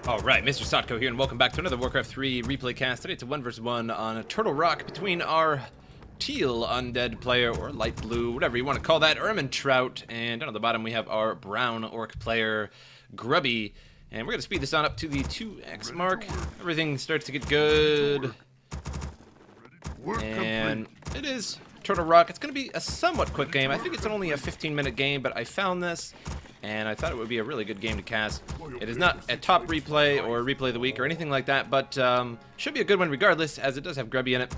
Alright, MrSotko here, and welcome back to another Warcraft 3 replay cast. Today it's a 1 vs 1 on a Turtle Rock between our teal undead player, or light blue, whatever you want to call that, ehrmantraut, and down at the bottom we have our brown orc player, Grubby. And we're going to speed this on up to the 2x mark. Everything starts to get good. And it is Turtle Rock. It's going to be a somewhat quick game. I think it's only a 15-minute game, but I found this and I thought it would be a really good game to cast. It is not a top replay or replay of the week or anything like that, but should be a good one regardless, as it does have Grubby in it.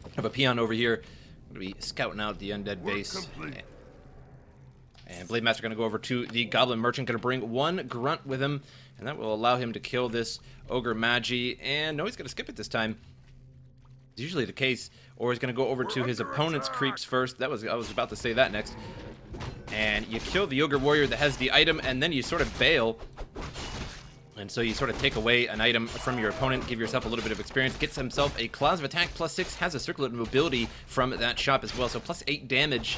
I have a peon over here. I'm going to be scouting out the undead base. And Blade Master going to go over to the Goblin Merchant, going to bring one grunt with him, and that will allow him to kill this Ogre Magi. And no, he's going to skip it this time. It's usually the case. Or he's going to go over to his opponent's creeps first. I was about to say that next. And you kill the Ogre Warrior that has the item, and then you sort of bail. And so you sort of take away an item from your opponent, give yourself a little bit of experience, gets himself a Claws of Attack +6, has a Circlet of Mobility from that shop as well. So +8 damage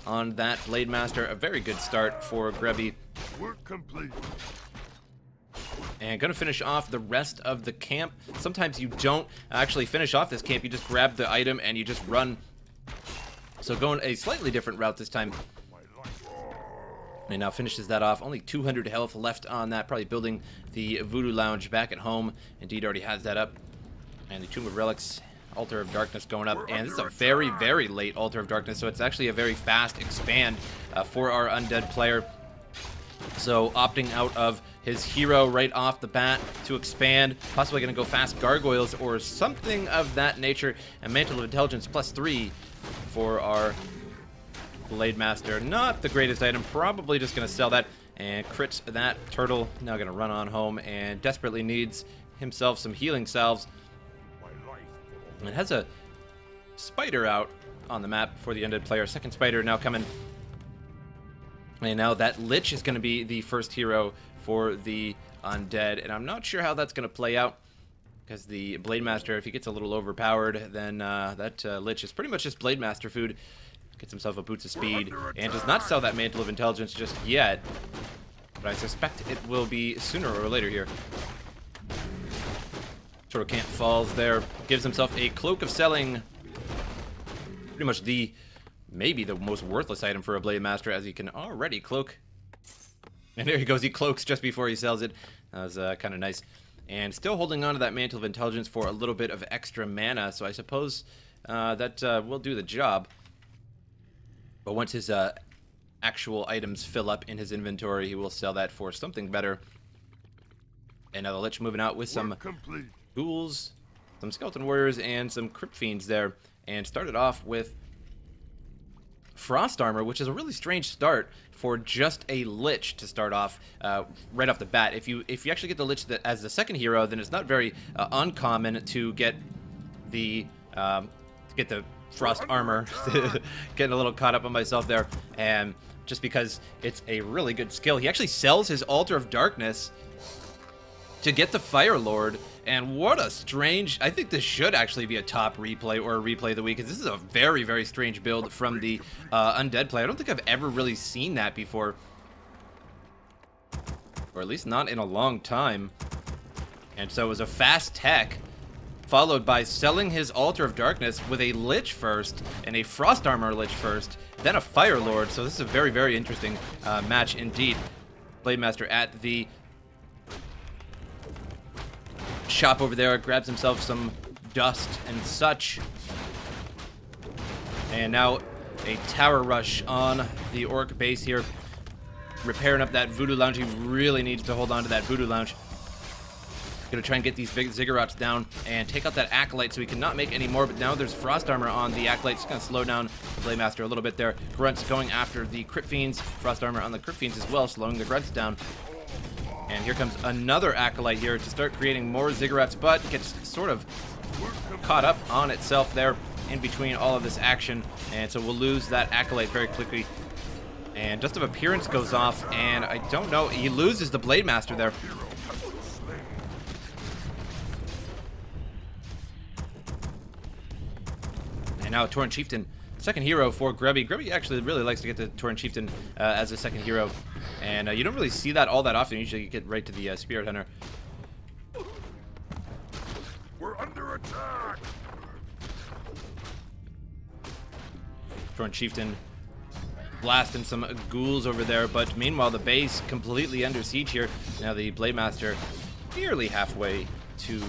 on that Blade Master. A very good start for Grubby. Work complete. And gonna finish off the rest of the camp. Sometimes you don't actually finish off this camp, you just grab the item and you just run. So going a slightly different route this time. And now finishes that off. Only 200 health left on that. Probably building the Voodoo Lounge back at home. Indeed already has that up. And the Tomb of Relics, Altar of Darkness going up. And this is a very, very late Altar of Darkness, so it's actually a very fast expand for our undead player. So opting out of his hero right off the bat to expand, possibly going to go fast Gargoyles or something of that nature. And Mantle of Intelligence +3 for our Blade Master. Not the greatest item, probably just going to sell that and crits that turtle. Now going to run on home and desperately needs himself some healing salves. And has a spider out on the map for the undead player. Second spider now coming. And now that Lich is going to be the first hero for the undead. And I'm not sure how that's going to play out, because the Blade Master, if he gets a little overpowered, then that Lich is pretty much just Blade Master food. Gets himself a Boots of Speed and does not sell that Mantle of Intelligence just yet. But I suspect it will be sooner or later here. Turtle Camp falls there. Gives himself a Cloak of Selling. Pretty much maybe the most worthless item for a Blade Master, as he can already cloak. And there he goes, he cloaks just before he sells it. That was kind of nice. And still holding on to that Mantle of Intelligence for a little bit of extra mana, so I suppose that will do the job. But once his actual items fill up in his inventory, he will sell that for something better. And now the Lich moving out with some ghouls, some skeleton warriors, and some crypt fiends there. And started off with Frost Armor, which is a really strange start for just a Lich to start off right off the bat. If you actually get the Lich as the second hero, then it's not very uncommon to get the Frost Armor. Getting a little caught up on myself there, and just because it's a really good skill. He actually sells his Altar of Darkness to get the Fire Lord. And what a strange, I think this should actually be a top replay or a replay of the week, because this is a very, very strange build from the undead player. I don't think I've ever really seen that before, or at least not in a long time. And so it was a fast tech, followed by selling his Altar of Darkness with a Lich first, and a Frost Armor Lich first, then a Fire Lord. So this is a very, very interesting match indeed. Blade Master at the shop over there, grabs himself some dust and such. And now a tower rush on the orc base here. Repairing up that Voodoo Lounge. He really needs to hold on to that Voodoo Lounge. Gonna try and get these big ziggurats down and take out that Acolyte so he cannot make any more, but now there's Frost Armor on the Acolyte. It's gonna slow down the Blade Master a little bit there. Grunts going after the Crypt Fiends. Frost Armor on the Crypt Fiends as well, slowing the Grunts down. And here comes another Acolyte here to start creating more ziggurats, but gets sort of caught up on itself there in between all of this action. And so we'll lose that Acolyte very quickly. And Dust of Appearance goes off, and I don't know, he loses the Blade Master there. And now Tauren Chieftain second hero for Grubby. Grubby actually really likes to get the Tauren Chieftain as a second hero, and you don't really see that all that often. Usually you get right to the Spirit Hunter. We're under attack. Tauren Chieftain blasting some ghouls over there, but meanwhile the base completely under siege here. Now the Blade Master nearly halfway to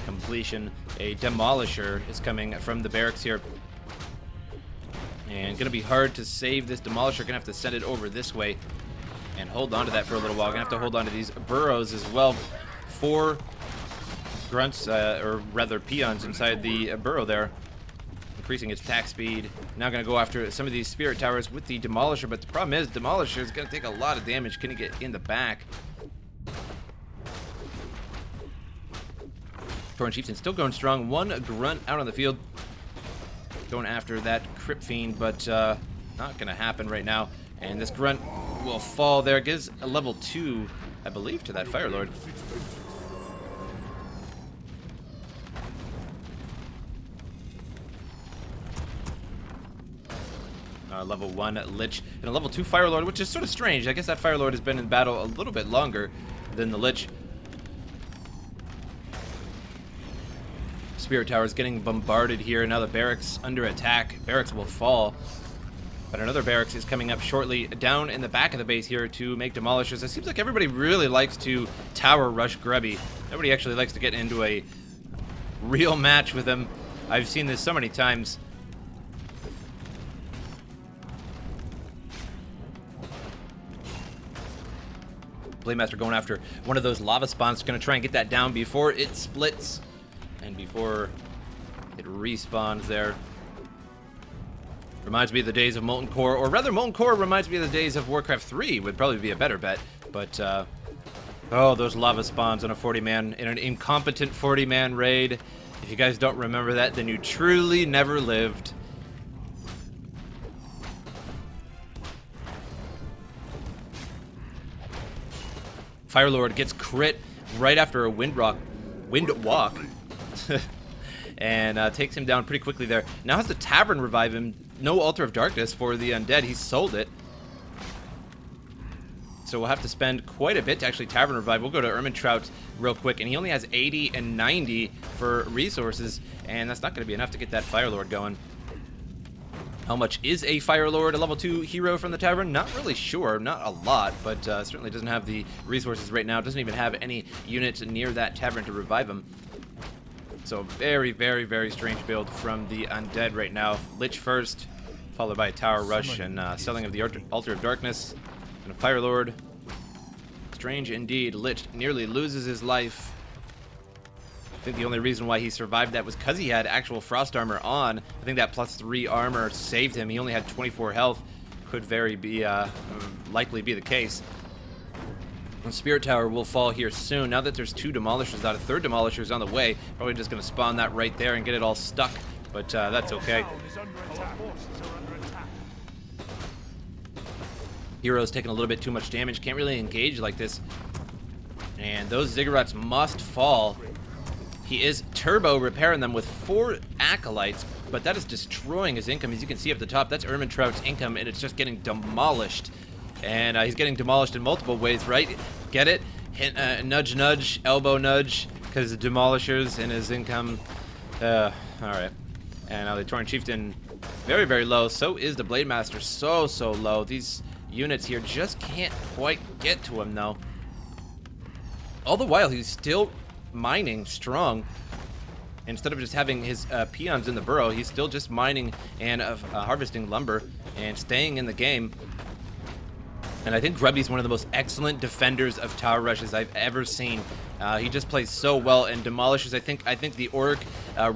completion. A Demolisher is coming from the barracks here. And gonna be hard to save this Demolisher. Gonna have to send it over this way and hold on to that for a little while. Gonna have to hold on to these burrows as well. 4 grunts, or rather peons inside the burrow there, increasing its attack speed. Now gonna go after some of these spirit towers with the Demolisher, but the problem is Demolisher is gonna take a lot of damage. Gonna get in the back. Tauren Chieftain still going strong. 1 grunt out on the field, going after that Crypt Fiend, but not gonna happen right now. And this grunt will fall there. Gives a level 2, I believe, to that Fire Lord. Level 1 Lich and a level 2 Fire Lord, which is sort of strange. I guess that Fire Lord has been in battle a little bit longer than the Lich. Spirit Tower is getting bombarded here. Now the barracks under attack. Barracks will fall, but another barracks is coming up shortly down in the back of the base here to make Demolishers. It seems like everybody really likes to tower rush Grubby. Nobody actually likes to get into a real match with him. I've seen this so many times. Blade Master going after one of those lava spawns, going to try and get that down before it splits and before it respawns there. Reminds me of the days of Molten Core, or rather Molten Core reminds me of the days of Warcraft 3, would probably be a better bet. But, oh, those lava spawns on a 40-man, in an incompetent 40-man raid. If you guys don't remember that, then you truly never lived. Fire Lord gets crit right after a wind walk, and takes him down pretty quickly there. Now has the Tavern revive him. No Altar of Darkness for the Undead. He sold it. So we'll have to spend quite a bit to actually Tavern revive. We'll go to ehrmantraut real quick, and he only has 80 and 90 for resources, and that's not going to be enough to get that Fire Lord going. How much is a Fire Lord, a level 2 hero from the Tavern? Not really sure, not a lot, but certainly doesn't have the resources right now. Doesn't even have any units near that Tavern to revive him. So very, very, very strange build from the Undead right now. Lich first, followed by a Tower Rush and selling of the Altar of Darkness, and a Fire Lord. Strange indeed. Lich nearly loses his life. I think the only reason why he survived that was because he had actual frost armor on. I think that +3 armor saved him. He only had 24 health. Could very be, likely be the case. And Spirit Tower will fall here soon. Now that there's 2 Demolishers out, a 3rd Demolisher is on the way. Probably just going to spawn that right there and get it all stuck. But that's okay. Hero's taking a little bit too much damage. Can't really engage like this. And those Ziggurats must fall. He is turbo repairing them with 4 acolytes, but that is destroying his income. As you can see up the top, that's ehrmantraut's income, and it's just getting demolished. And he's getting demolished in multiple ways, right? Get it? Nudge, nudge, elbow nudge, because the demolishers and his income. All right. And now the Tauren Chieftain, very, very low. So is the Blade Master, so low. These units here just can't quite get to him, though. All the while, he's still mining strong. Instead of just having his peons in the burrow, he's still just mining and harvesting lumber and staying in the game. And I think Grubby's one of the most excellent defenders of tower rushes I've ever seen. He just plays so well and demolishes. I think the Orc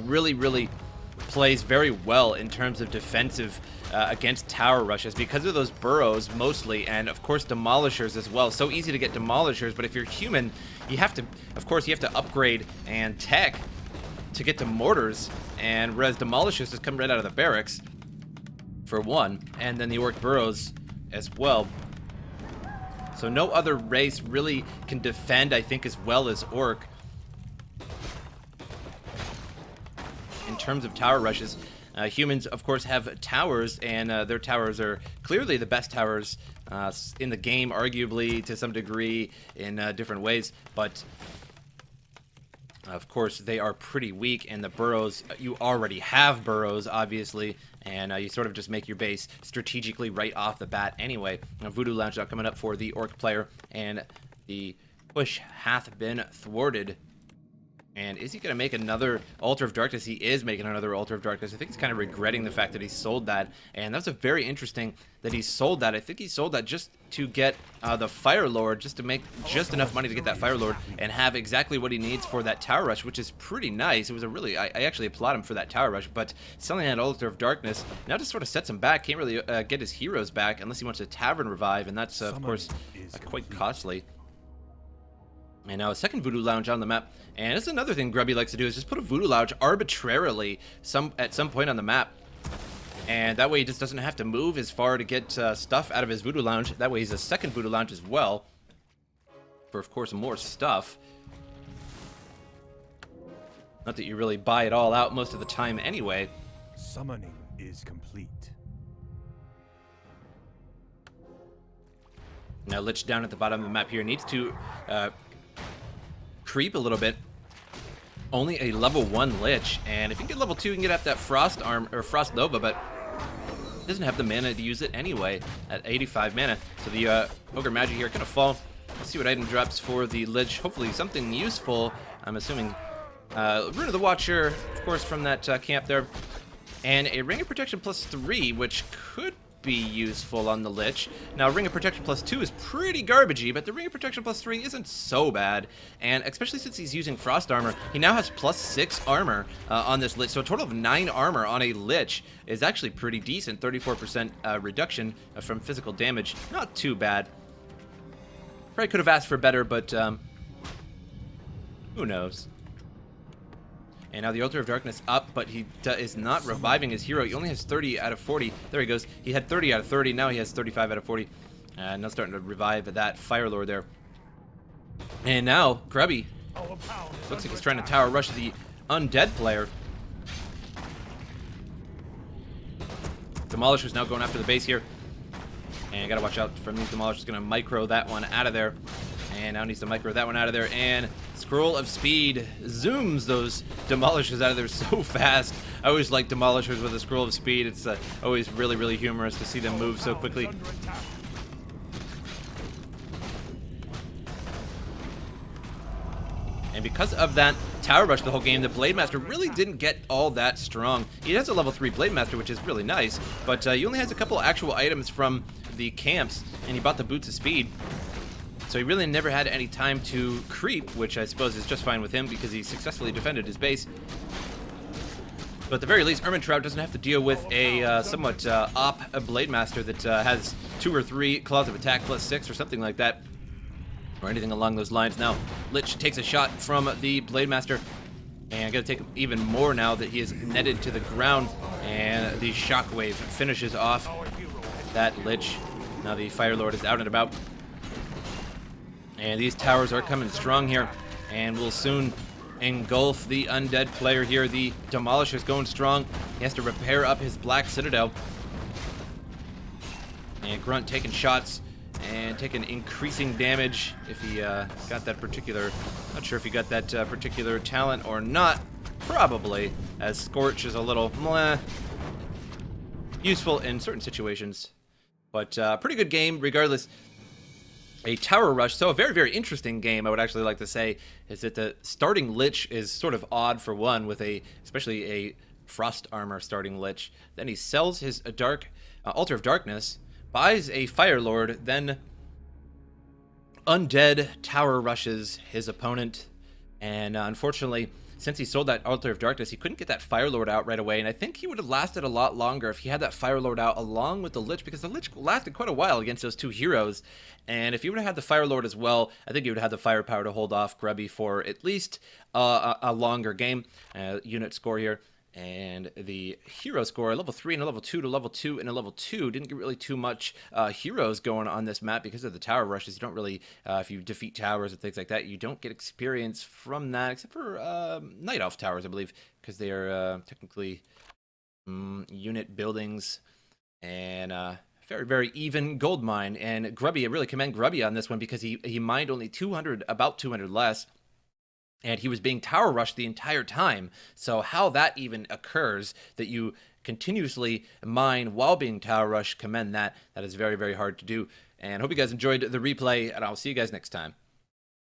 really plays very well in terms of defensive against tower rushes because of those burrows mostly, and of course demolishers as well. So easy to get demolishers, but if you're human, you have to, of course, you have to upgrade and tech to get to mortars, and whereas demolishers just come right out of the barracks for one, and then the Orc burrows as well. So no other race really can defend, I think, as well as Orc in terms of tower rushes. Humans, of course, have towers, and their towers are clearly the best towers in the game, arguably to some degree in different ways, but of course they are pretty weak, and the burrows, you already have burrows, obviously, and you sort of just make your base strategically right off the bat anyway. Voodoo Lounge now coming up for the Orc player, and the push hath been thwarted. And is he going to make another Altar of Darkness? He is making another Altar of Darkness. I think he's kind of regretting the fact that he sold that. And that's a very interesting that he sold that. I think he sold that just to get the Fire Lord, just to make just enough money to get that Fire Lord and have exactly what he needs for that Tower Rush, which is pretty nice. It was a really, I actually applaud him for that Tower Rush, but selling that Altar of Darkness now just sort of sets him back. Can't really get his heroes back unless he wants a Tavern Revive, and that's, of course, quite costly. And now a second Voodoo Lounge on the map. And this is another thing Grubby likes to do, is just put a Voodoo Lounge arbitrarily at some point on the map. And that way he just doesn't have to move as far to get stuff out of his Voodoo Lounge. That way he's a second Voodoo Lounge as well. For, of course, more stuff. Not that you really buy it all out most of the time anyway. Summoning is complete. Now Lich down at the bottom of the map here needs to creep a little bit. Only a level 1 Lich, and if you can get level 2, you can get up that Frost Arm or Frost Nova, but doesn't have the mana to use it anyway at 85 mana. So the Ogre Magi here gonna fall. Let's see what item drops for the Lich. Hopefully something useful. I'm assuming Rune of the Watcher, of course, from that camp there, and a Ring of Protection +3, which could be useful on the Lich. Now, Ring of Protection +2 is pretty garbagey, but the Ring of Protection +3 isn't so bad, and especially since he's using Frost Armor, he now has +6 armor on this Lich, so a total of 9 armor on a Lich is actually pretty decent. 34% reduction from physical damage, not too bad. Probably could have asked for better, but who knows. And now the Altar of Darkness up, but he is not reviving his hero. He only has 30 out of 40. There he goes. He had 30 out of 30. Now he has 35 out of 40. And now starting to revive that Fire Lord there. And now Grubby looks like he's trying to tower rush the undead player. Demolisher's now going after the base here. And you gotta watch out from these Demolishers. Gonna micro that one out of there. And now needs to micro that one out of there. And Scroll of Speed zooms those Demolishers out of there so fast. I always like Demolishers with a Scroll of Speed. It's always really, really humorous to see them move so quickly. And because of that Tower Rush the whole game, the Blade Master really didn't get all that strong. He has a level 3 Blade Master, which is really nice, but he only has a couple actual items from the camps, and he bought the Boots of Speed. So he really never had any time to creep, which I suppose is just fine with him because he successfully defended his base. But at the very least, ehrmantraut doesn't have to deal with a somewhat op Blade Master that has 2 or 3 claws of attack +6 or something like that, or anything along those lines. Now, Lich takes a shot from the Blade Master, and gonna take him even more now that he is netted to the ground, and the Shockwave finishes off that Lich. Now the Fire Lord is out and about. And these towers are coming strong here, and will soon engulf the undead player here. The Demolisher's going strong. He has to repair up his Black Citadel. And Grunt taking shots and taking increasing damage if he got that particular... Not sure if he got that particular talent or not. Probably, as Scorch is a little meh, useful in certain situations. But pretty good game regardless. A Tower Rush, so a very, very interesting game, I would actually like to say, is that the starting Lich is sort of odd for one, with especially a Frost Armor starting Lich. Then he sells his Altar of Darkness, buys a Fire Lord, then Undead Tower Rushes his opponent, and unfortunately, since he sold that Altar of Darkness, he couldn't get that Fire Lord out right away, and I think he would have lasted a lot longer if he had that Fire Lord out along with the Lich, because the Lich lasted quite a while against those 2 heroes, and if he would have had the Fire Lord as well, I think he would have had the firepower to hold off Grubby for at least a longer game. Unit score here, and the hero score, level 3 and a level 2 to level 2 and a level 2. Didn't get really too much heroes going on this map because of the tower rushes. You don't really, if you defeat towers and things like that, you don't get experience from that, except for Night Elf towers, I believe, because they are technically unit buildings, and very, very even gold mine. And Grubby, I really commend Grubby on this one because he mined only 200, about 200 less, and he was being tower rushed the entire time. So how that even occurs, that you continuously mine while being tower rushed, commend that. That is very, very hard to do. And hope you guys enjoyed the replay, and I'll see you guys next time.